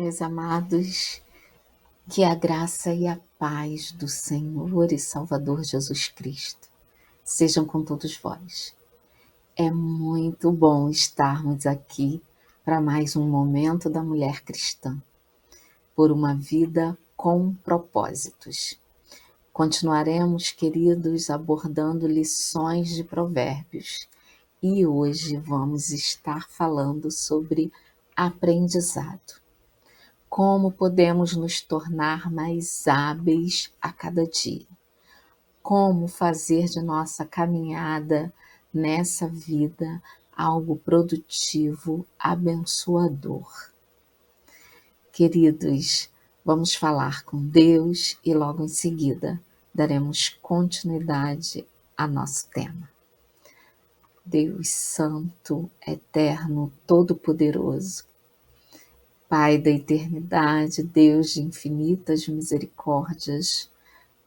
Meus amados, que a graça e a paz do Senhor e Salvador Jesus Cristo sejam com todos vós. É muito bom estarmos aqui para mais um Momento da Mulher Cristã, por uma vida com propósitos. Continuaremos, queridos, abordando lições de Provérbios e hoje vamos estar falando sobre aprendizado. Como podemos nos tornar mais hábeis a cada dia? Como fazer de nossa caminhada nessa vida algo produtivo, abençoador? Queridos, vamos falar com Deus e logo em seguida daremos continuidade a nosso tema. Deus Santo, Eterno, Todo-Poderoso, Pai da eternidade, Deus de infinitas misericórdias,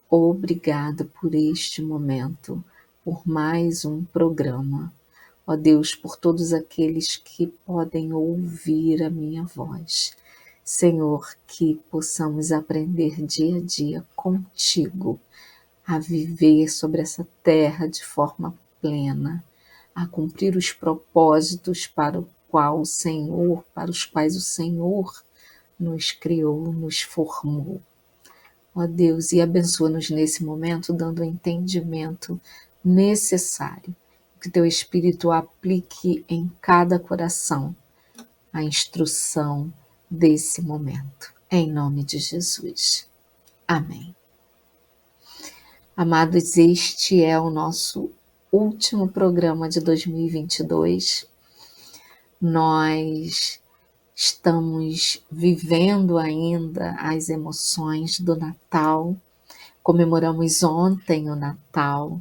obrigado por este momento, por mais um programa. Ó Deus, por todos aqueles que podem ouvir a minha voz. Senhor, que possamos aprender dia a dia contigo, a viver sobre essa terra de forma plena, a cumprir os propósitos para os quais o Senhor nos criou, nos formou. Ó Deus, e abençoa-nos nesse momento, dando o entendimento necessário, que teu Espírito aplique em cada coração a instrução desse momento. Em nome de Jesus. Amém. Amados, este é o nosso último programa de 2022. Nós estamos vivendo ainda as emoções do Natal. Comemoramos ontem o Natal.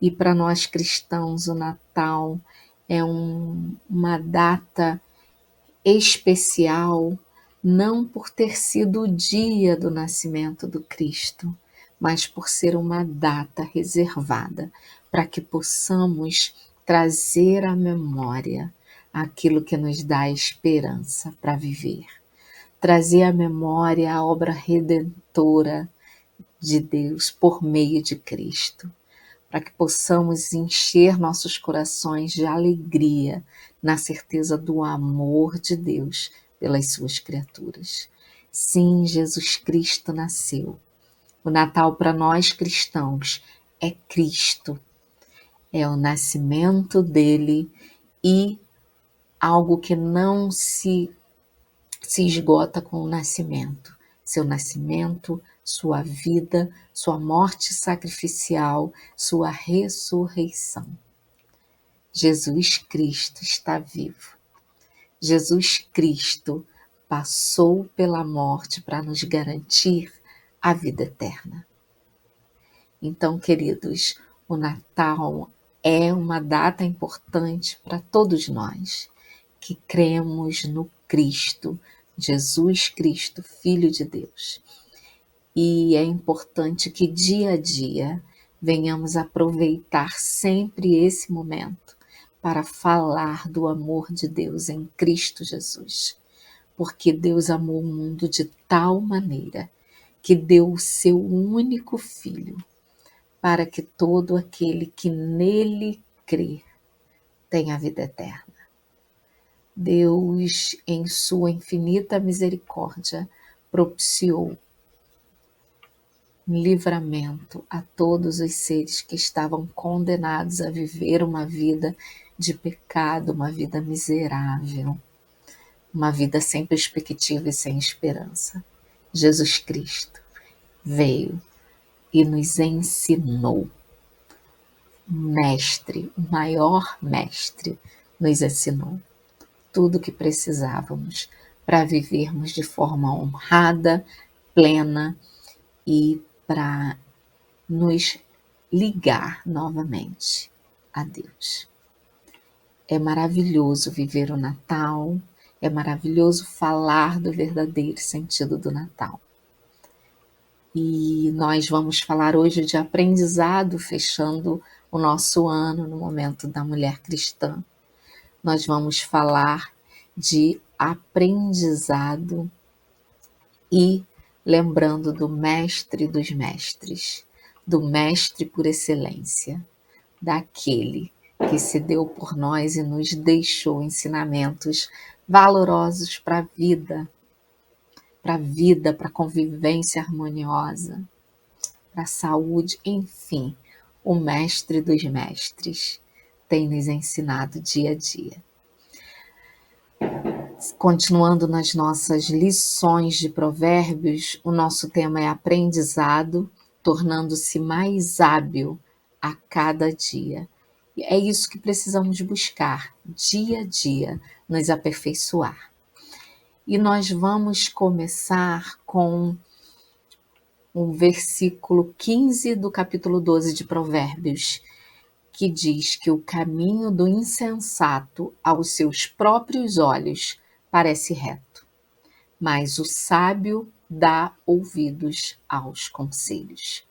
E para nós cristãos, o Natal é uma data especial, não por ter sido o dia do nascimento do Cristo, mas por ser uma data reservada para que possamos trazer à memória aquilo que nos dá esperança para viver. Trazer à memória a obra redentora de Deus por meio de Cristo, para que possamos encher nossos corações de alegria na certeza do amor de Deus pelas suas criaturas. Sim, Jesus Cristo nasceu. O Natal para nós cristãos é Cristo, é o nascimento dele e algo que não se esgota com o nascimento. Seu nascimento, sua vida, sua morte sacrificial, sua ressurreição. Jesus Cristo está vivo. Jesus Cristo passou pela morte para nos garantir a vida eterna. Então, queridos, o Natal é uma data importante para todos nós que cremos no Cristo, Jesus Cristo, Filho de Deus. E é importante que dia a dia venhamos aproveitar sempre esse momento para falar do amor de Deus em Cristo Jesus. Porque Deus amou o mundo de tal maneira que deu o seu único Filho, para que todo aquele que nele crê tenha a vida eterna. Deus, em sua infinita misericórdia, propiciou um livramento a todos os seres que estavam condenados a viver uma vida de pecado, uma vida miserável, uma vida sem perspectiva e sem esperança. Jesus Cristo veio e nos ensinou. Mestre, o maior mestre, nos ensinou tudo o que precisávamos para vivermos de forma honrada, plena e para nos ligar novamente a Deus. É maravilhoso viver o Natal, é maravilhoso falar do verdadeiro sentido do Natal. E nós vamos falar hoje de aprendizado, fechando o nosso ano no Momento da Mulher Cristã. Nós vamos falar de aprendizado e lembrando do mestre dos mestres, do mestre por excelência, daquele que se deu por nós e nos deixou ensinamentos valorosos para a vida, para a convivência harmoniosa, para a saúde, enfim, o mestre dos mestres tem nos ensinado dia a dia. Continuando nas nossas lições de provérbios, o nosso tema é aprendizado, tornando-se mais hábil a cada dia. E é isso que precisamos buscar, dia a dia, nos aperfeiçoar. E nós vamos começar com o versículo 15 do capítulo 12 de Provérbios, que diz que o caminho do insensato aos seus próprios olhos parece reto, mas o sábio dá ouvidos aos conselhos.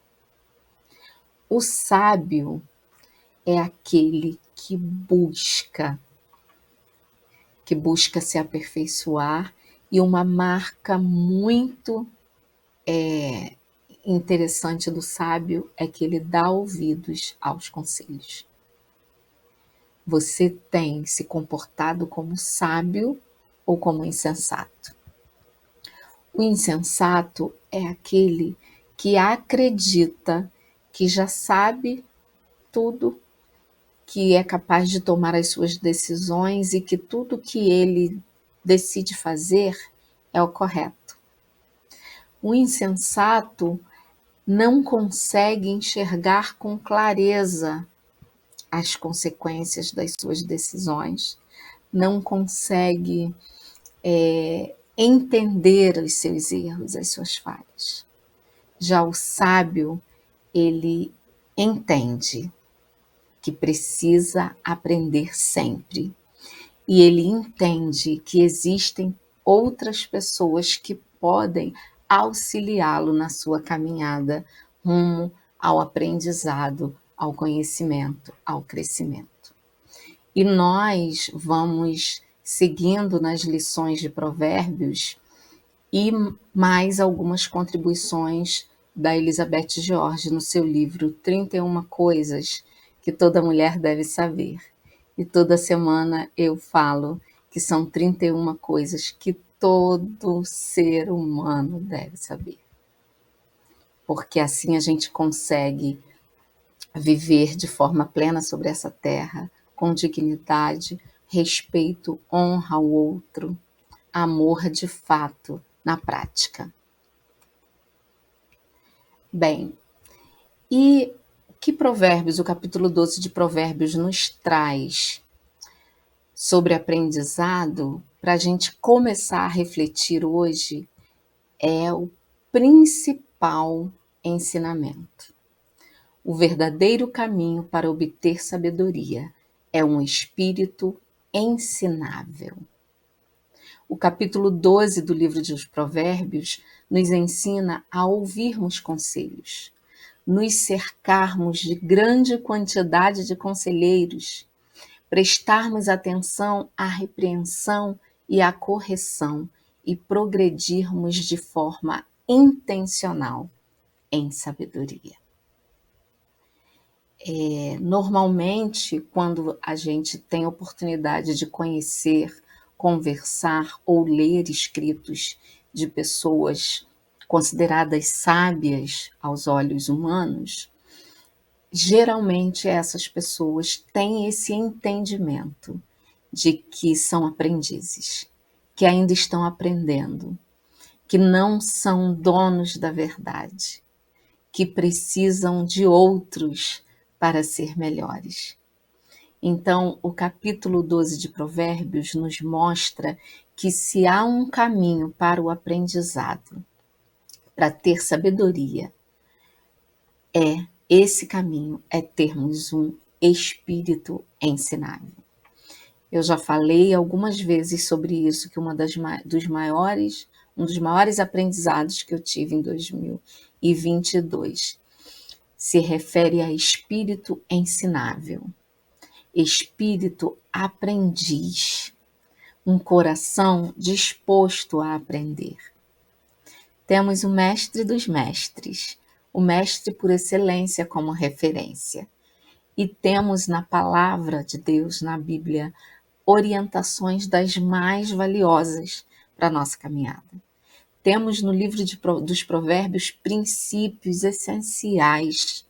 O sábio é aquele que busca se aperfeiçoar, e uma marca muito interessante do sábio é que ele dá ouvidos aos conselhos. Você tem se comportado como sábio ou como insensato? O insensato é aquele que acredita que já sabe tudo, que é capaz de tomar as suas decisões e que tudo que ele decide fazer é o correto. O insensato não consegue enxergar com clareza as consequências das suas decisões, não consegue entender os seus erros, as suas falhas. Já o sábio, ele entende que precisa aprender sempre. E ele entende que existem outras pessoas que podem auxiliá-lo na sua caminhada rumo ao aprendizado, ao conhecimento, ao crescimento. E nós vamos seguindo nas lições de Provérbios e mais algumas contribuições da Elizabeth George no seu livro 31 Coisas que Toda Mulher Deve Saber. E toda semana eu falo que são 31 coisas que todo ser humano deve saber. Porque assim a gente consegue viver de forma plena sobre essa terra, com dignidade, respeito, honra ao outro, amor de fato na prática. Bem, e que Provérbios, o capítulo 12 de Provérbios nos traz sobre aprendizado, para a gente começar a refletir hoje, é o principal ensinamento. O verdadeiro caminho para obter sabedoria é um espírito ensinável. O capítulo 12 do livro dos Provérbios nos ensina a ouvirmos conselhos, nos cercarmos de grande quantidade de conselheiros, prestarmos atenção à repreensão e à correção e progredirmos de forma intencional em sabedoria. Normalmente, quando a gente tem oportunidade de conhecer, conversar ou ler escritos de pessoas consideradas sábias aos olhos humanos, geralmente essas pessoas têm esse entendimento de que são aprendizes, que ainda estão aprendendo, que não são donos da verdade, que precisam de outros para ser melhores. Então, o capítulo 12 de Provérbios nos mostra que se há um caminho para o aprendizado, para ter sabedoria, esse caminho é termos um espírito ensinável. Eu já falei algumas vezes sobre isso, que um dos maiores aprendizados que eu tive em 2022 se refere a espírito ensinável, espírito aprendiz, um coração disposto a aprender. Temos o mestre dos mestres, o mestre por excelência como referência. E temos na palavra de Deus, na Bíblia, orientações das mais valiosas para a nossa caminhada. Temos no livro dos Provérbios princípios essenciais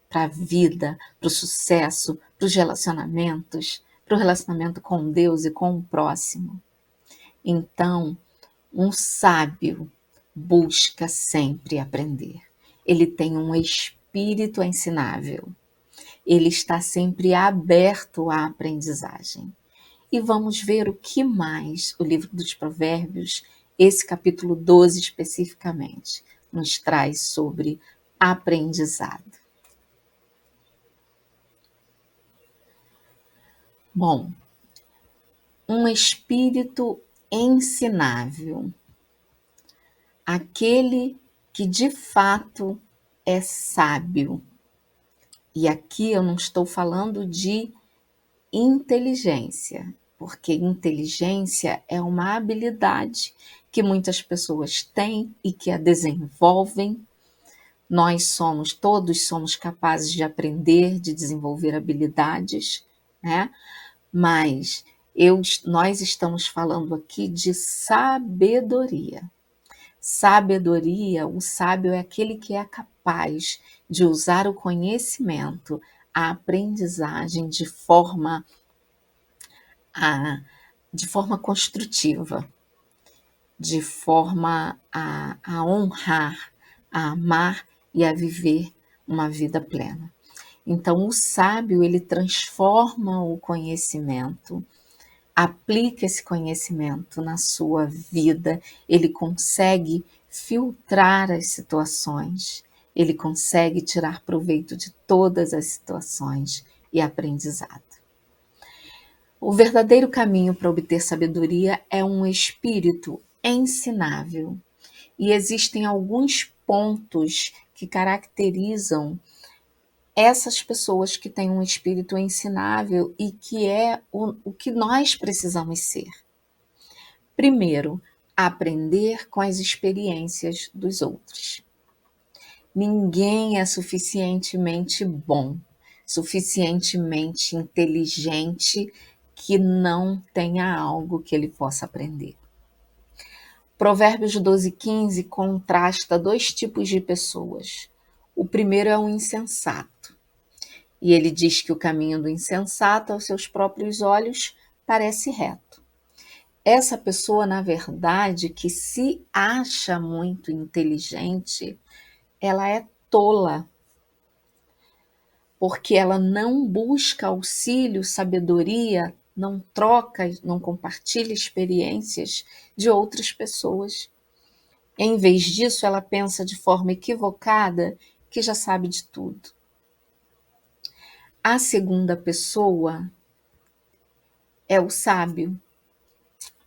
para a vida, para o sucesso, para os relacionamentos, para o relacionamento com Deus e com o próximo. Então, um sábio busca sempre aprender. Ele tem um espírito ensinável. Ele está sempre aberto à aprendizagem. E vamos ver o que mais o livro dos Provérbios, esse capítulo 12 especificamente, nos traz sobre aprendizado. Bom, um espírito ensinável, aquele que de fato é sábio. E aqui eu não estou falando de inteligência, porque inteligência é uma habilidade que muitas pessoas têm e que a desenvolvem. Todos somos capazes de aprender, de desenvolver habilidades, né? Mas nós estamos falando aqui de sabedoria. Sabedoria, o sábio é aquele que é capaz de usar o conhecimento, a aprendizagem de forma construtiva, de forma a honrar, a amar e a viver uma vida plena. Então, o sábio, ele transforma o conhecimento, aplica esse conhecimento na sua vida, ele consegue filtrar as situações, ele consegue tirar proveito de todas as situações e aprendizado. O verdadeiro caminho para obter sabedoria é um espírito ensinável. E existem alguns pontos que caracterizam essas pessoas que têm um espírito ensinável e que é o que nós precisamos ser. Primeiro, aprender com as experiências dos outros. Ninguém é suficientemente bom, suficientemente inteligente que não tenha algo que ele possa aprender. Provérbios 12:15 contrasta dois tipos de pessoas. O primeiro é o insensato. E ele diz que o caminho do insensato aos seus próprios olhos parece reto. Essa pessoa, na verdade, que se acha muito inteligente, ela é tola, porque ela não busca auxílio, sabedoria, não troca, não compartilha experiências de outras pessoas. Em vez disso, ela pensa de forma equivocada que já sabe de tudo. A segunda pessoa é o sábio.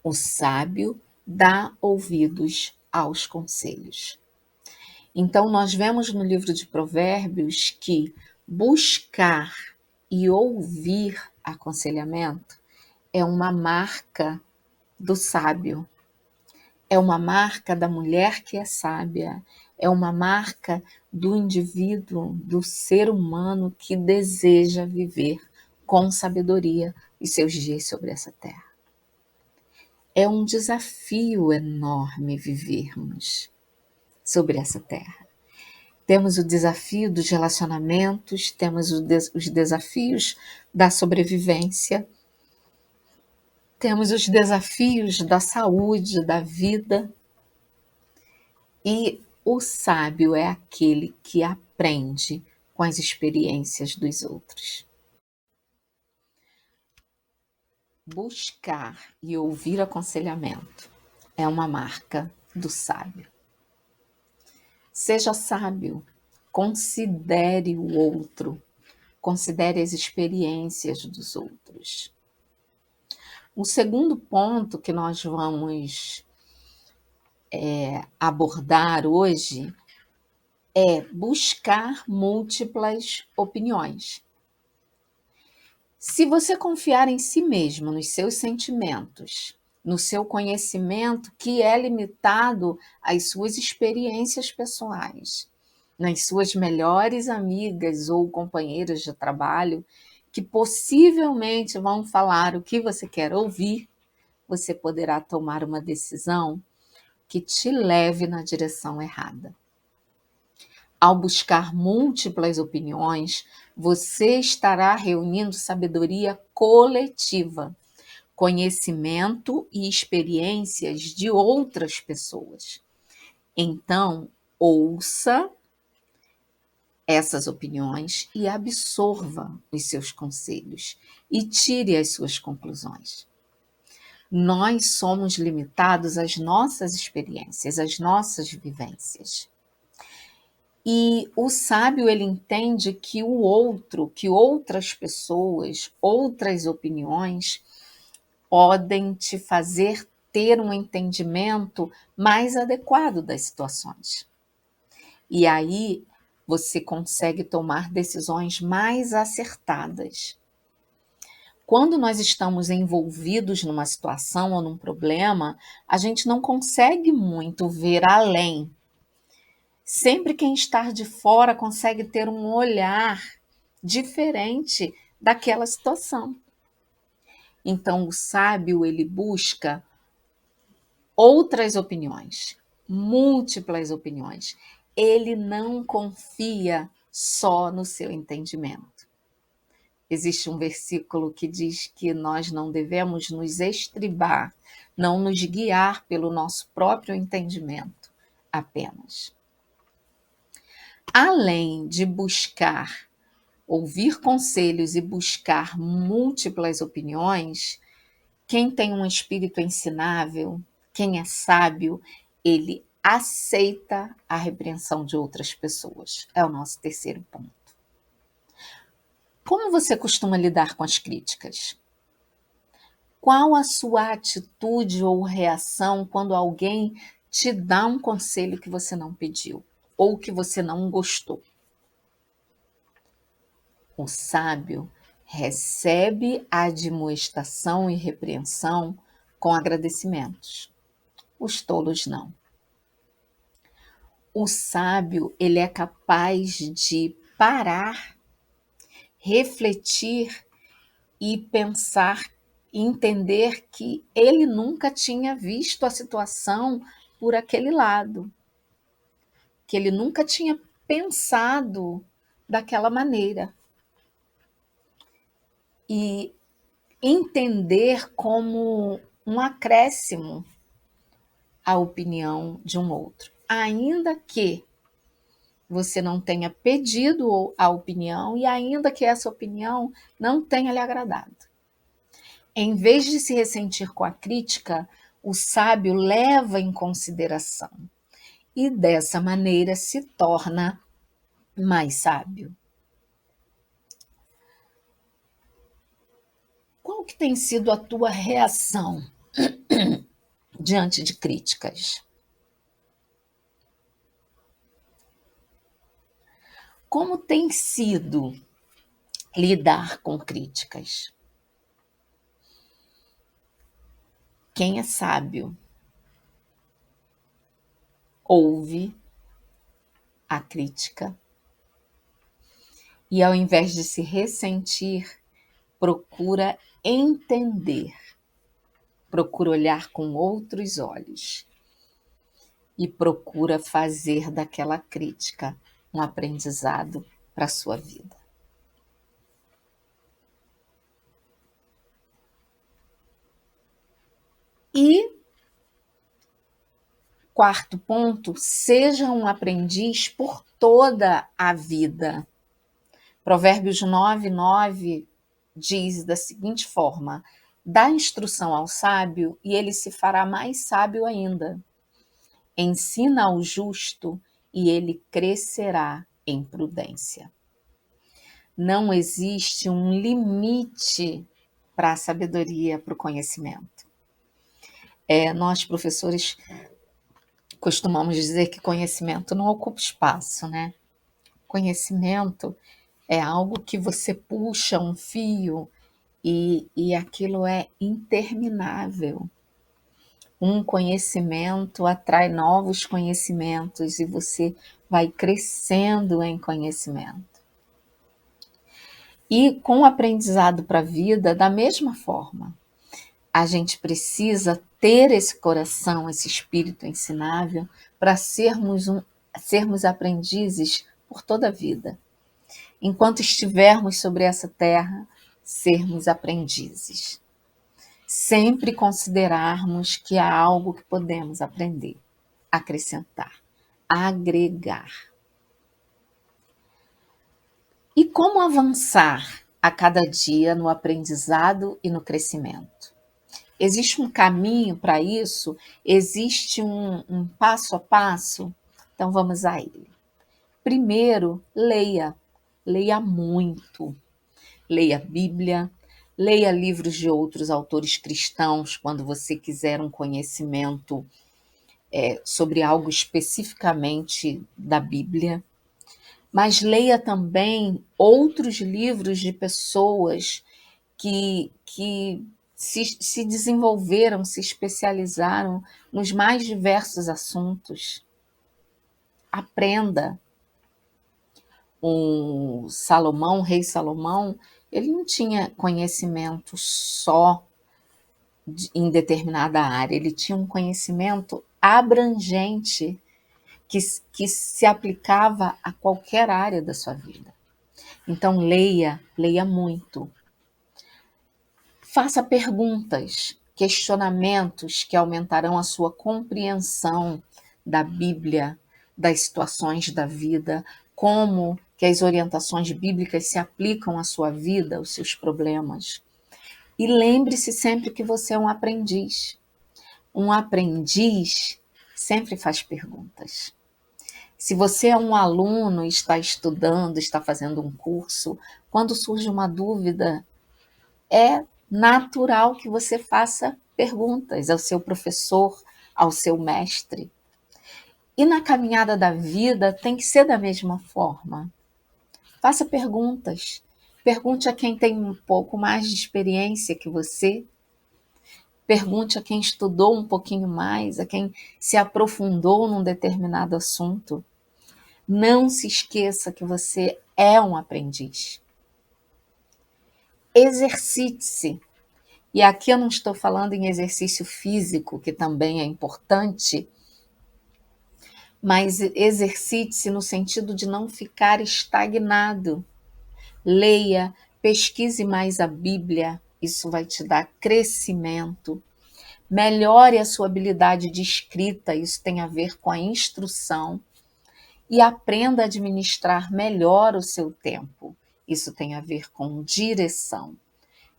O sábio dá ouvidos aos conselhos. Então, nós vemos no livro de Provérbios que buscar e ouvir aconselhamento é uma marca do sábio, é uma marca da mulher que é sábia, é uma marca do indivíduo, do ser humano que deseja viver com sabedoria os seus dias sobre essa terra. É um desafio enorme vivermos sobre essa terra. Temos o desafio dos relacionamentos, temos os desafios da sobrevivência, temos os desafios da saúde, da vida. E o sábio é aquele que aprende com as experiências dos outros. Buscar e ouvir aconselhamento é uma marca do sábio. Seja sábio, considere o outro, considere as experiências dos outros. O segundo ponto que nós vamos abordar hoje é buscar múltiplas opiniões. Se você confiar em si mesmo, nos seus sentimentos, no seu conhecimento que é limitado às suas experiências pessoais, nas suas melhores amigas ou companheiras de trabalho, que possivelmente vão falar o que você quer ouvir, você poderá tomar uma decisão que te leve na direção errada. Ao buscar múltiplas opiniões, você estará reunindo sabedoria coletiva, conhecimento e experiências de outras pessoas. Então, ouça essas opiniões e absorva os seus conselhos e tire as suas conclusões. Nós somos limitados às nossas experiências, às nossas vivências. E o sábio, ele entende que o outro, que outras pessoas, outras opiniões podem te fazer ter um entendimento mais adequado das situações. E aí você consegue tomar decisões mais acertadas. Quando nós estamos envolvidos numa situação ou num problema, a gente não consegue muito ver além. Sempre quem está de fora consegue ter um olhar diferente daquela situação. Então, o sábio, ele busca outras opiniões, múltiplas opiniões. Ele não confia só no seu entendimento. Existe um versículo que diz que nós não devemos nos estribar, não nos guiar pelo nosso próprio entendimento apenas. Além de buscar, ouvir conselhos e buscar múltiplas opiniões, quem tem um espírito ensinável, quem é sábio, ele aceita a repreensão de outras pessoas. É o nosso terceiro ponto. Como você costuma lidar com as críticas? Qual a sua atitude ou reação quando alguém te dá um conselho que você não pediu ou que você não gostou? O sábio recebe a admoestação e repreensão com agradecimentos. Os tolos não. O sábio, ele é capaz de parar, refletir e pensar, entender que ele nunca tinha visto a situação por aquele lado, que ele nunca tinha pensado daquela maneira. E entender como um acréscimo à opinião de um outro, ainda que você não tenha pedido a opinião e ainda que essa opinião não tenha lhe agradado. Em vez de se ressentir com a crítica, o sábio leva em consideração e dessa maneira se torna mais sábio. Qual que tem sido a tua reação diante de críticas? Como tem sido lidar com críticas? Quem é sábio ouve a crítica e, ao invés de se ressentir, procura entender, procura olhar com outros olhos e procura fazer daquela crítica um aprendizado para a sua vida. E quarto ponto, seja um aprendiz por toda a vida. Provérbios 9:9 diz da seguinte forma: dá instrução ao sábio e ele se fará mais sábio ainda. Ensina ao justo e ele crescerá em prudência. Não existe um limite para a sabedoria, para o conhecimento. Nós, professores, costumamos dizer que conhecimento não ocupa espaço, né? Conhecimento é algo que você puxa um fio e aquilo é interminável. Um conhecimento atrai novos conhecimentos e você vai crescendo em conhecimento. E com o aprendizado para a vida, da mesma forma, a gente precisa ter esse coração, esse espírito ensinável, para sermos aprendizes por toda a vida. Enquanto estivermos sobre essa terra, sermos aprendizes. Sempre considerarmos que há algo que podemos aprender, acrescentar, agregar. E como avançar a cada dia no aprendizado e no crescimento? Existe um caminho para isso? Existe um passo a passo? Então vamos a ele. Primeiro, leia. Leia muito. Leia a Bíblia, leia livros de outros autores cristãos, quando você quiser um conhecimento sobre algo especificamente da Bíblia. Mas leia também outros livros de pessoas que se desenvolveram, se especializaram nos mais diversos assuntos. Aprenda. O Salomão, o rei Salomão, ele não tinha conhecimento só em determinada área, ele tinha um conhecimento abrangente que se aplicava a qualquer área da sua vida. Então, leia, leia muito. Faça perguntas, questionamentos que aumentarão a sua compreensão da Bíblia, das situações da vida, como que as orientações bíblicas se aplicam à sua vida, aos seus problemas. E lembre-se sempre que você é um aprendiz. Um aprendiz sempre faz perguntas. Se você é um aluno, está estudando, está fazendo um curso, quando surge uma dúvida, é natural que você faça perguntas ao seu professor, ao seu mestre. E na caminhada da vida tem que ser da mesma forma. Faça perguntas. Pergunte a quem tem um pouco mais de experiência que você. Pergunte a quem estudou um pouquinho mais, a quem se aprofundou num determinado assunto. Não se esqueça que você é um aprendiz. Exercite-se. E aqui eu não estou falando em exercício físico, que também é importante, mas exercite-se no sentido de não ficar estagnado. Leia, pesquise mais a Bíblia, isso vai te dar crescimento. Melhore a sua habilidade de escrita, isso tem a ver com a instrução. E aprenda a administrar melhor o seu tempo, isso tem a ver com direção.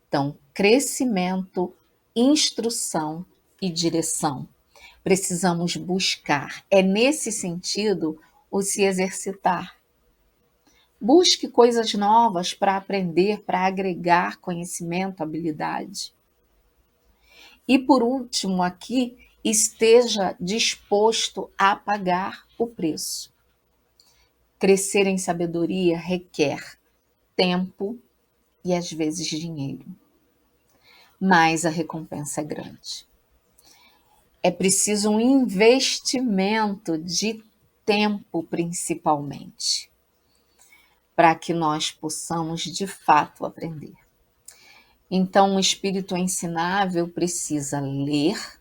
Então, crescimento, instrução e direção. Precisamos buscar. É nesse sentido o se exercitar. Busque coisas novas para aprender, para agregar conhecimento, habilidade. E por último, aqui, esteja disposto a pagar o preço. Crescer em sabedoria requer tempo e às vezes dinheiro. Mas a recompensa é grande. É preciso um investimento de tempo, principalmente, para que nós possamos de fato aprender. Então, o espírito ensinável precisa ler,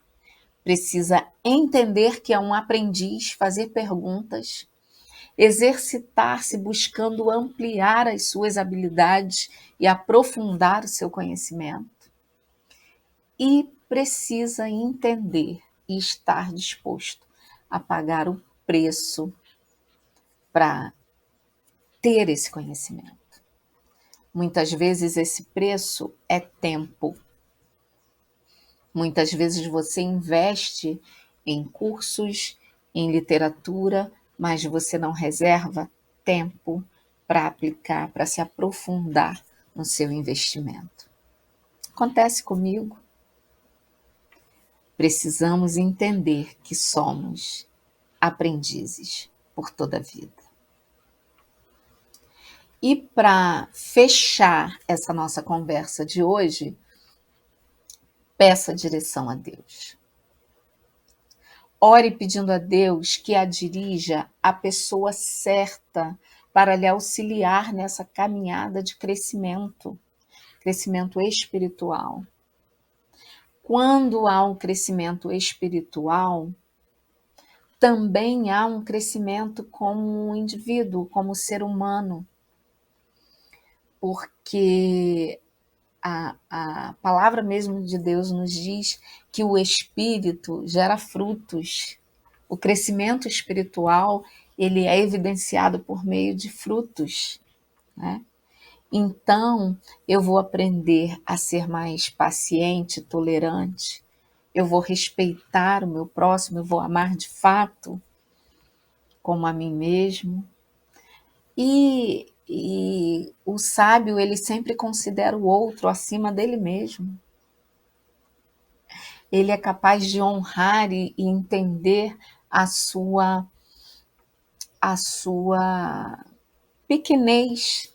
precisa entender que é um aprendiz, fazer perguntas, exercitar-se buscando ampliar as suas habilidades e aprofundar o seu conhecimento. E precisa entender e estar disposto a pagar o preço para ter esse conhecimento. Muitas vezes esse preço é tempo. Muitas vezes você investe em cursos, em literatura, mas você não reserva tempo para aplicar, para se aprofundar no seu investimento. Acontece comigo. Precisamos entender que somos aprendizes por toda a vida. E para fechar essa nossa conversa de hoje, peça direção a Deus. Ore pedindo a Deus que a dirija à pessoa certa para lhe auxiliar nessa caminhada de crescimento espiritual. Quando há um crescimento espiritual, também há um crescimento como um indivíduo, como ser humano, porque a palavra mesmo de Deus nos diz que o Espírito gera frutos. O crescimento espiritual, ele é evidenciado por meio de frutos, né? Então, eu vou aprender a ser mais paciente, tolerante, eu vou respeitar o meu próximo, eu vou amar de fato como a mim mesmo. E o sábio, ele sempre considera o outro acima dele mesmo. Ele é capaz de honrar e entender a sua pequenez,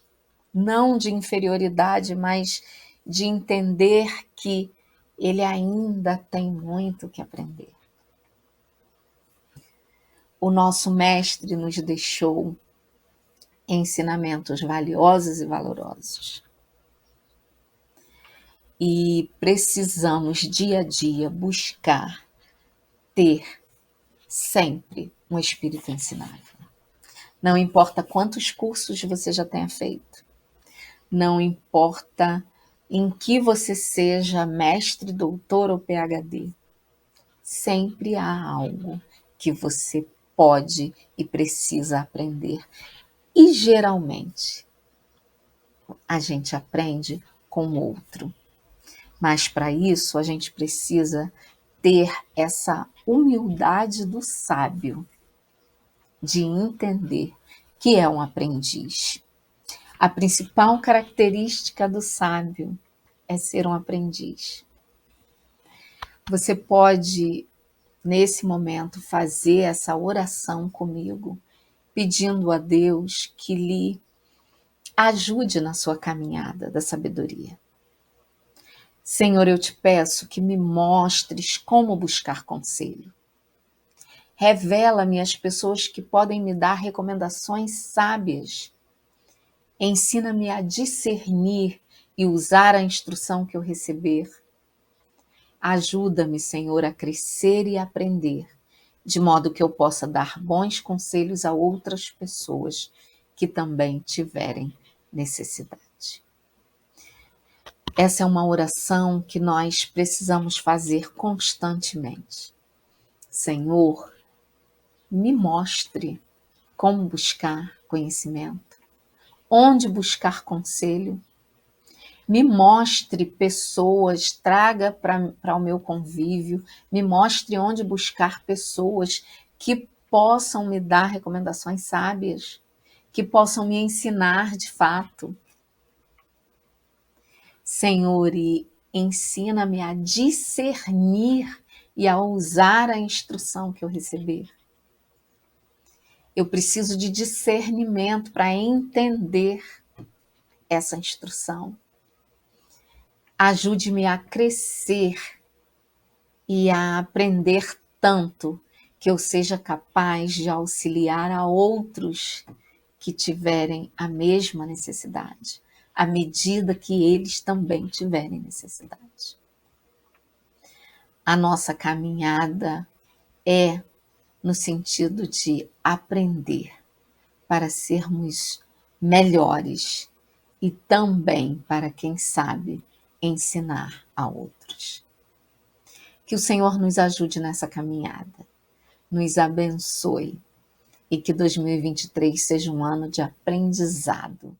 não de inferioridade, mas de entender que ele ainda tem muito que aprender. O nosso mestre nos deixou ensinamentos valiosos e valorosos. E precisamos, dia a dia, buscar ter sempre um espírito ensinável. Não importa quantos cursos você já tenha feito, não importa em que você seja mestre, doutor ou PhD, sempre há algo que você pode e precisa aprender. E geralmente a gente aprende com o outro. Mas para isso a gente precisa ter essa humildade do sábio, de entender que é um aprendiz. A principal característica do sábio é ser um aprendiz. Você pode, nesse momento, fazer essa oração comigo, pedindo a Deus que lhe ajude na sua caminhada da sabedoria. Senhor, eu te peço que me mostres como buscar conselho. Revela-me as pessoas que podem me dar recomendações sábias. Ensina-me a discernir e usar a instrução que eu receber. Ajuda-me, Senhor, a crescer e aprender, de modo que eu possa dar bons conselhos a outras pessoas que também tiverem necessidade. Essa é uma oração que nós precisamos fazer constantemente. Senhor, me mostre como buscar conhecimento, onde buscar conselho, me mostre pessoas, traga para o meu convívio, me mostre onde buscar pessoas que possam me dar recomendações sábias, que possam me ensinar de fato. Senhor, e ensina-me a discernir e a usar a instrução que eu receber. Eu preciso de discernimento para entender essa instrução. Ajude-me a crescer e a aprender tanto que eu seja capaz de auxiliar a outros que tiverem a mesma necessidade, à medida que eles também tiverem necessidade. A nossa caminhada é no sentido de aprender para sermos melhores e também para, quem sabe, ensinar a outros. Que o Senhor nos ajude nessa caminhada, nos abençoe e que 2023 seja um ano de aprendizado